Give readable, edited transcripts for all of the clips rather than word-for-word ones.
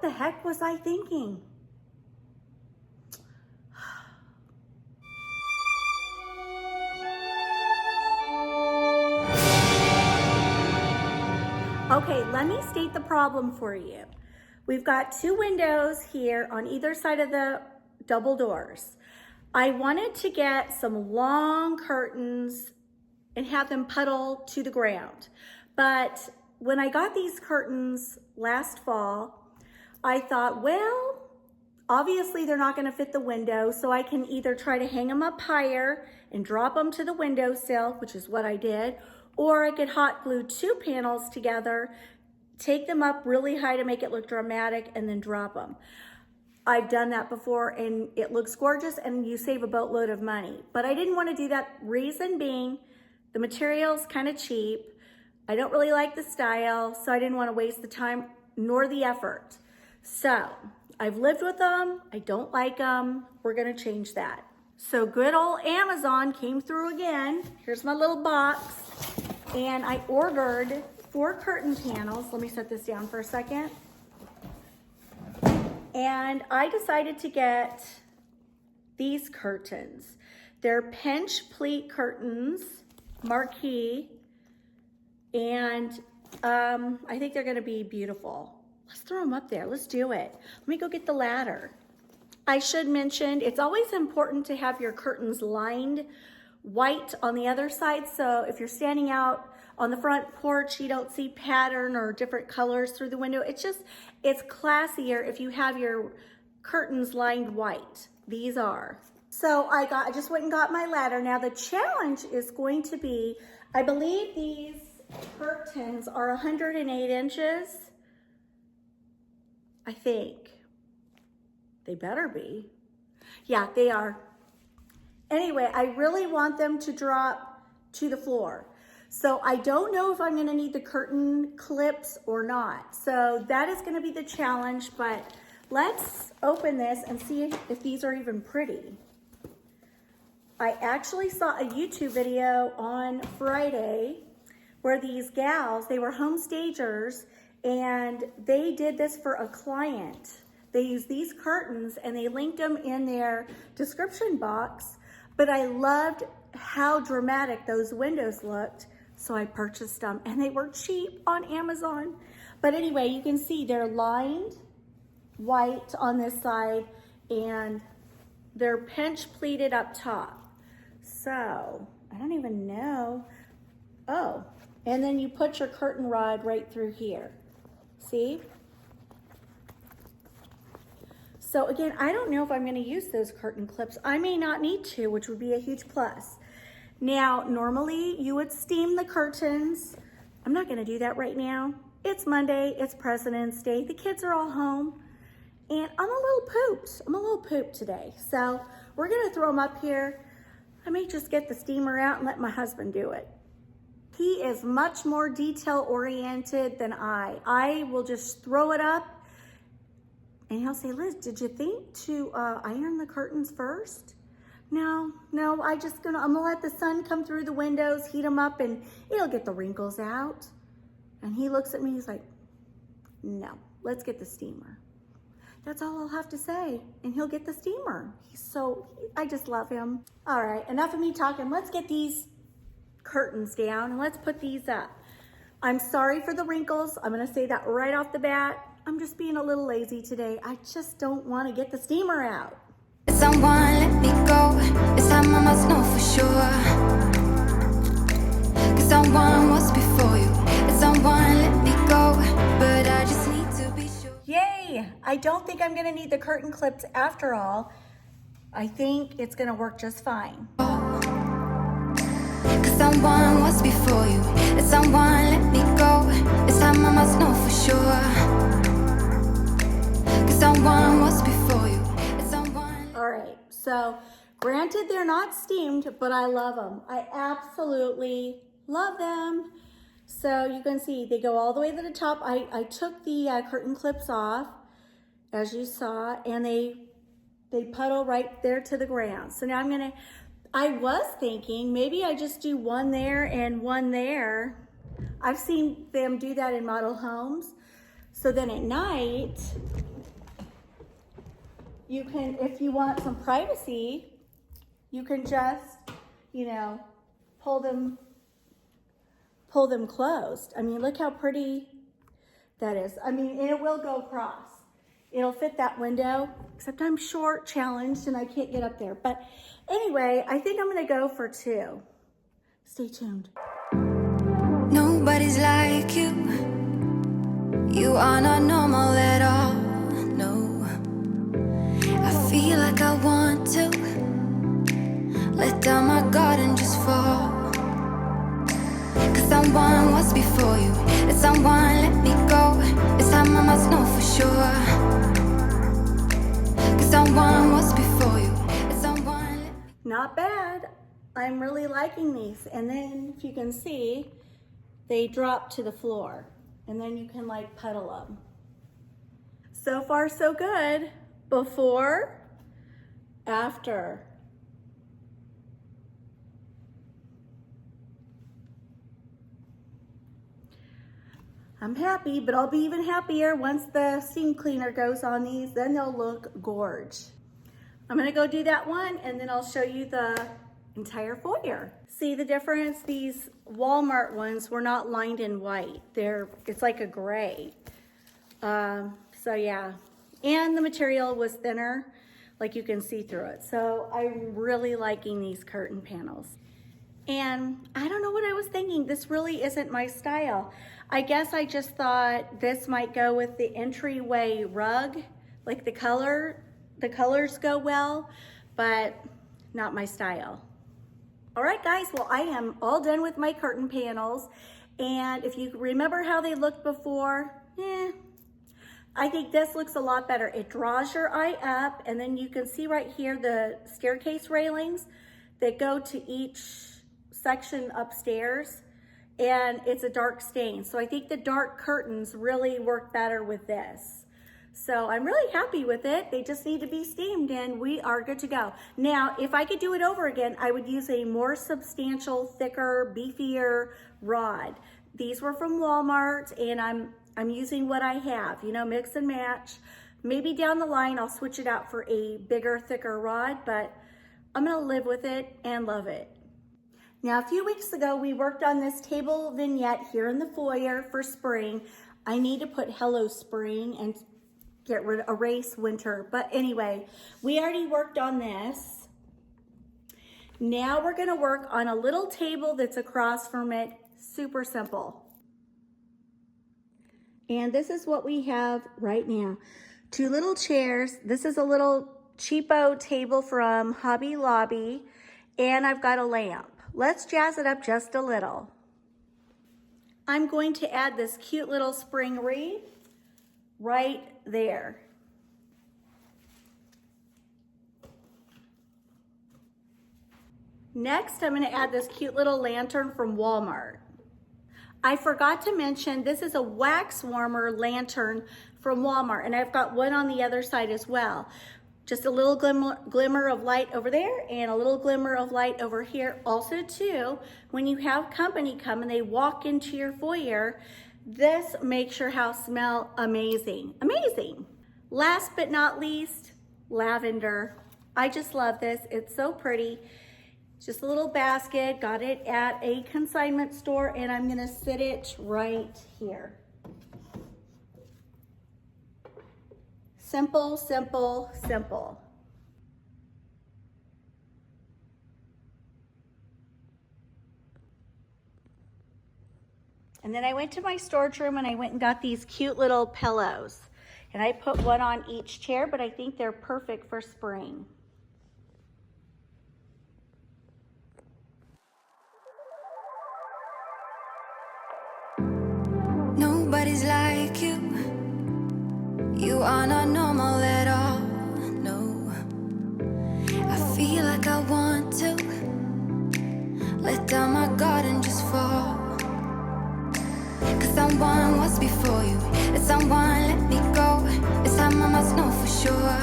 What the heck was I thinking? Okay, let me state the problem for you. We've got 2 windows here on either side of the double doors. I wanted to get some long curtains and have them puddle to the ground. But when I got these curtains last fall, I thought, well, obviously they're not gonna fit the window, so I can either try to hang them up higher and drop them to the windowsill, which is what I did, or I could hot glue 2 panels together, take them up really high to make it look dramatic, and then drop them. I've done that before and it looks gorgeous and you save a boatload of money. But I didn't want to do that, reason being the material's kind of cheap. I don't really like the style, so I didn't want to waste the time nor the effort. So I've lived with them. I don't like them. We're going to change that. So good old Amazon came through again. Here's my little box. And I ordered 4 curtain panels. Let me set this down for a second. And I decided to get these curtains. They're pinch pleat curtains, Marquee, and I think they're gonna be beautiful. Let's throw them up there, let's do it. Let me go get the ladder. I should mention, it's always important to have your curtains lined white on the other side, so if you're standing out on the front porch, you don't see pattern or different colors through the window. It's classier if you have your curtains lined white. These are. So I just went and got my ladder. Now the challenge is going to be, I believe these curtains are 108 inches. I think. They better be. Yeah, they are. Anyway, I really want them to drop to the floor. So I don't know if I'm gonna need the curtain clips or not. So that is gonna be the challenge, but let's open this and see if these are even pretty. I actually saw a YouTube video on Friday where these gals, they were home stagers and they did this for a client. They used these curtains and they linked them in their description box, but I loved how dramatic those windows looked. So I purchased them and they were cheap on Amazon. But anyway, you can see they're lined white on this side and they're pinch pleated up top. So I don't even know. Oh, and then you put your curtain rod right through here. See? So again, I don't know if I'm gonna use those curtain clips. I may not need to, which would be a huge plus. Now, normally you would steam the curtains. I'm not gonna do that right now. It's Monday, it's President's Day. The kids are all home and I'm a little pooped today. So we're gonna throw them up here. I may just get the steamer out and let my husband do it. He is much more detail oriented than I. I will just throw it up and he'll say, Liz, did you think to iron the curtains first? No, I'm gonna let the sun come through the windows, heat them up, and it'll get the wrinkles out. And he looks at me, he's like, no, let's get the steamer. That's all I'll have to say, and he'll get the steamer. I just love him. All right, enough of me talking. Let's get these curtains down, and let's put these up. I'm sorry for the wrinkles. I'm gonna say that right off the bat. I'm just being a little lazy today. I just don't wanna get the steamer out. Someone let me go. This time I must know for sure. Cause someone was before you. And someone let me go. But I just need to be sure. Yay! I don't think I'm gonna need the curtain clips after all. I think it's gonna work just fine. Cause someone was before you. And someone let me go. This time I must know for sure. Cause someone was before you. All right, so granted they're not steamed, but I love them. I absolutely love them. So you can see they go all the way to the top. I took the curtain clips off, as you saw, and they puddle right there to the ground. So now I was thinking maybe I just do one there and one there. I've seen them do that in model homes. So then at night, you can, if you want some privacy, you can just, you know, pull them closed. I mean, look how pretty that is. I mean, and it will go across. It'll fit that window, except I'm short, challenged, and I can't get up there. But anyway, I think I'm gonna go for 2. Stay tuned. Nobody's like you. You are not normal at all, no. I feel like I want to let down my guard and just fall. Cause someone was before you, and someone let me go. This time I must know for sure. Cause someone was before you, and someone let me... Not bad. I'm really liking these. And then if you can see, they drop to the floor. And then you can like pedal them. So far so good. Before, after. I'm happy, but I'll be even happier once the steam cleaner goes on these. Then they'll look gorge. I'm gonna go do that one, and then I'll show you the entire foyer. See the difference? These Walmart ones were not lined in white. It's like a gray. So yeah, and the material was thinner, like you can see through it. So I'm really liking these curtain panels. And I don't know what I was thinking. This really isn't my style. I guess I just thought this might go with the entryway rug, like the colors go well, but not my style. All right, guys, well, I am all done with my curtain panels. And if you remember how they looked before, I think this looks a lot better. It draws your eye up, and then you can see right here the staircase railings that go to each section upstairs, and it's a dark stain. So I think the dark curtains really work better with this. So I'm really happy with it. They just need to be steamed and we are good to go. Now, if I could do it over again, I would use a more substantial, thicker, beefier rod. These were from Walmart, and I'm using what I have, you know, mix and match. Maybe down the line, I'll switch it out for a bigger, thicker rod, but I'm gonna live with it and love it. Now, a few weeks ago, we worked on this table vignette here in the foyer for spring. I need to put Hello Spring and erase winter. But anyway, we already worked on this. Now we're gonna work on a little table that's across from it. Super simple. And this is what we have right now. 2 little chairs. This is a little cheapo table from Hobby Lobby. And I've got a lamp. Let's jazz it up just a little. I'm going to add this cute little spring wreath right there. Next, I'm going to add this cute little lantern from Walmart. I forgot to mention, this is a wax warmer lantern from Walmart, and I've got one on the other side as well. Just a little glimmer of light over there and a little glimmer of light over here. Also too, when you have company come and they walk into your foyer, this makes your house smell amazing. Amazing. Last but not least, lavender. I just love this. It's so pretty. Just a little basket. Got it at a consignment store, and I'm gonna sit it right here. Simple, simple, simple. And then I went to my storage room and I went and got these cute little pillows. And I put one on each chair, but I think they're perfect for spring. Nobody's like you. You are not normal at all, no. I feel like I want to let down my guard and just fall. Cause someone was before you, and someone let me go. This time I must know for sure.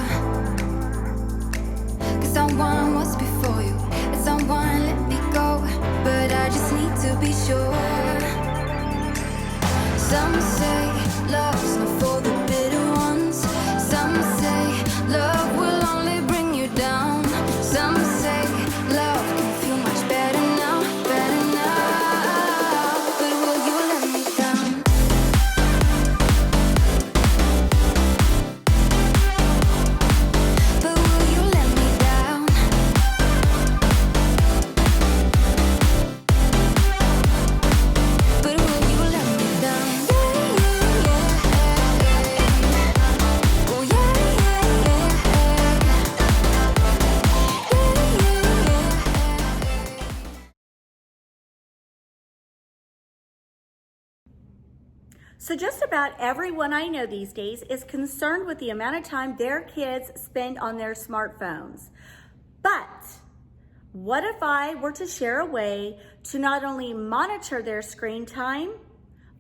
Cause someone was before you, and someone let me go. But I just need to be sure. Some say love's not for the bitter ones. Some say love will So just about everyone I know these days is concerned with the amount of time their kids spend on their smartphones. But what if I were to share a way to not only monitor their screen time,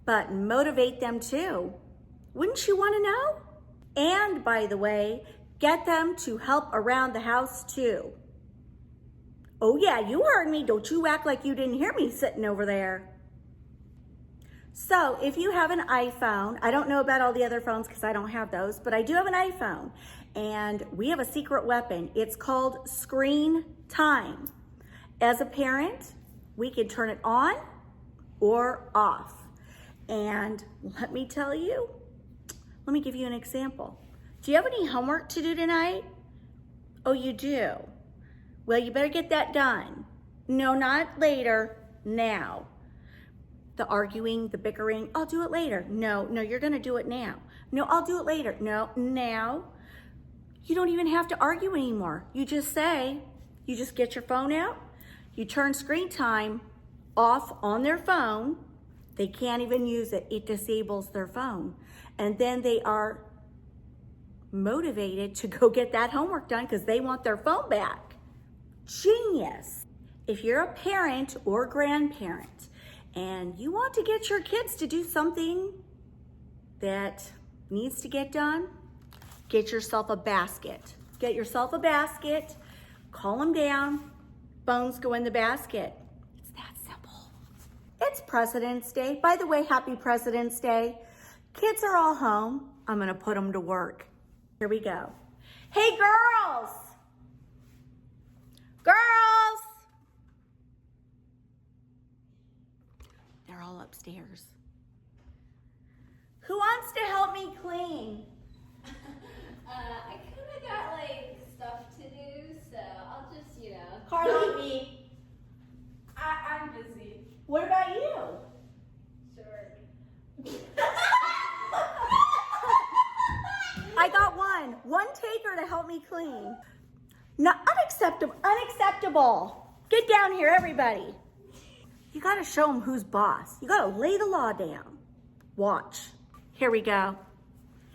but motivate them too? Wouldn't you want to know? And by the way, get them to help around the house too. Oh yeah, you heard me. Don't you act like you didn't hear me sitting over there. So if you have an iPhone, I don't know about all the other phones because I don't have those, but I do have an iPhone, and we have a secret weapon. It's called screen time. As a parent, we can turn it on or off. And let me tell you, let me give you an example. Do you have any homework to do tonight? Oh, you do? Well, you better get that done. No, not later, now. The arguing, the bickering, I'll do it later. No, you're gonna do it now. No, I'll do it later. No, now. You don't even have to argue anymore. You just get your phone out, you turn screen time off on their phone. They can't even use it. It disables their phone. And then they are motivated to go get that homework done because they want their phone back. Genius. If you're a parent or grandparent and you want to get your kids to do something that needs to get done, get yourself a basket. Get yourself a basket, call them down, phones go in the basket. It's that simple. It's President's Day. By the way, happy President's Day. Kids are all home. I'm gonna put them to work. Here we go. Hey girls! Girls! They're all upstairs. Who wants to help me clean? I kind of got like stuff to do, so I'll just, Carly B. I'm busy. What about you? Sure. I got one taker to help me clean. Not unacceptable. Get down here, everybody. You gotta show them who's boss. You gotta lay the law down. Watch. Here we go.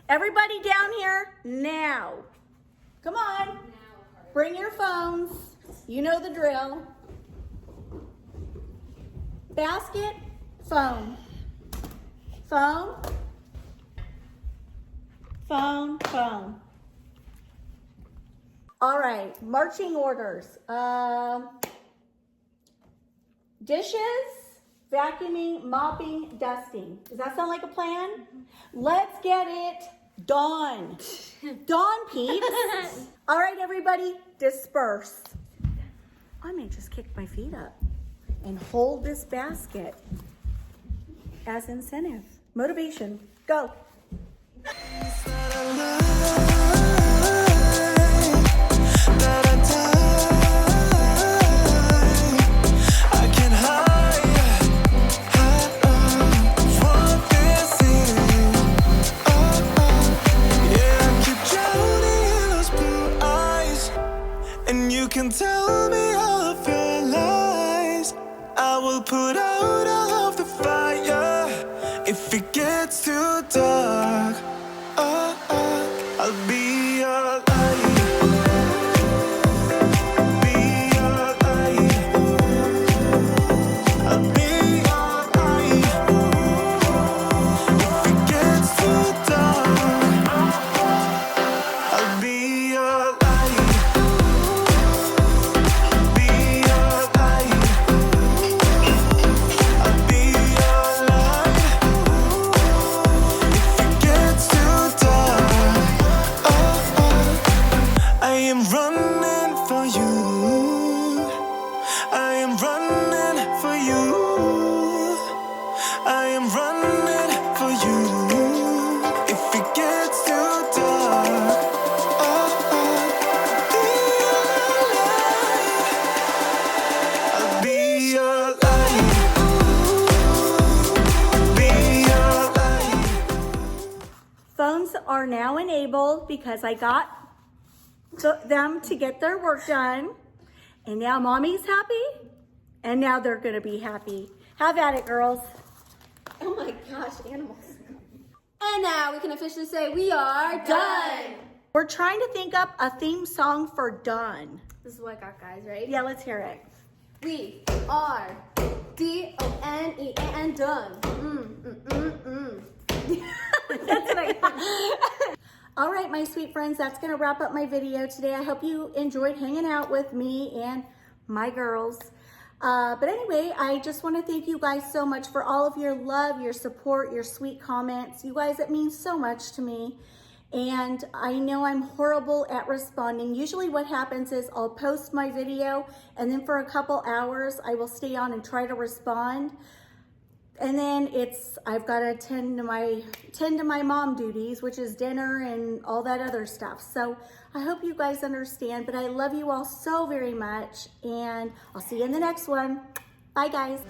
Everybody down here now. Come on. Bring your phones. You know the drill. Basket, phone. Phone. Phone, phone. All right, marching orders. Dishes, vacuuming, mopping, dusting. Does that sound like a plan? Let's get it done. Dawn, peeps. All right, everybody, disperse. I may just kick my feet up and hold this basket as incentive. Motivation, go. Can tell me all of your lies. I will put out all of the fire if it gets too dark. I'll be your light. Be your light. I'll be your light. If it gets too dark, I'll be your light. Phones are now enabled because I got them to get their work done. And now mommy's happy. And now they're gonna be happy. Have at it, girls. Oh my gosh, animals. And now we can officially say we are done. We're trying to think up a theme song for done. This is what I got, guys, right? Yeah, let's hear it. We are DONE and done. That's what I got. All right, my sweet friends, that's gonna wrap up my video today. I hope you enjoyed hanging out with me and my girls. But anyway, I just want to thank you guys so much for all of your love, your support, your sweet comments. You guys, it means so much to me. And I know I'm horrible at responding. Usually what happens is I'll post my video and then for a couple hours I will stay on and try to respond. And then I've got to tend to my mom duties, which is dinner and all that other stuff. So I hope you guys understand, but I love you all so very much, and I'll see you in the next one. Bye, guys.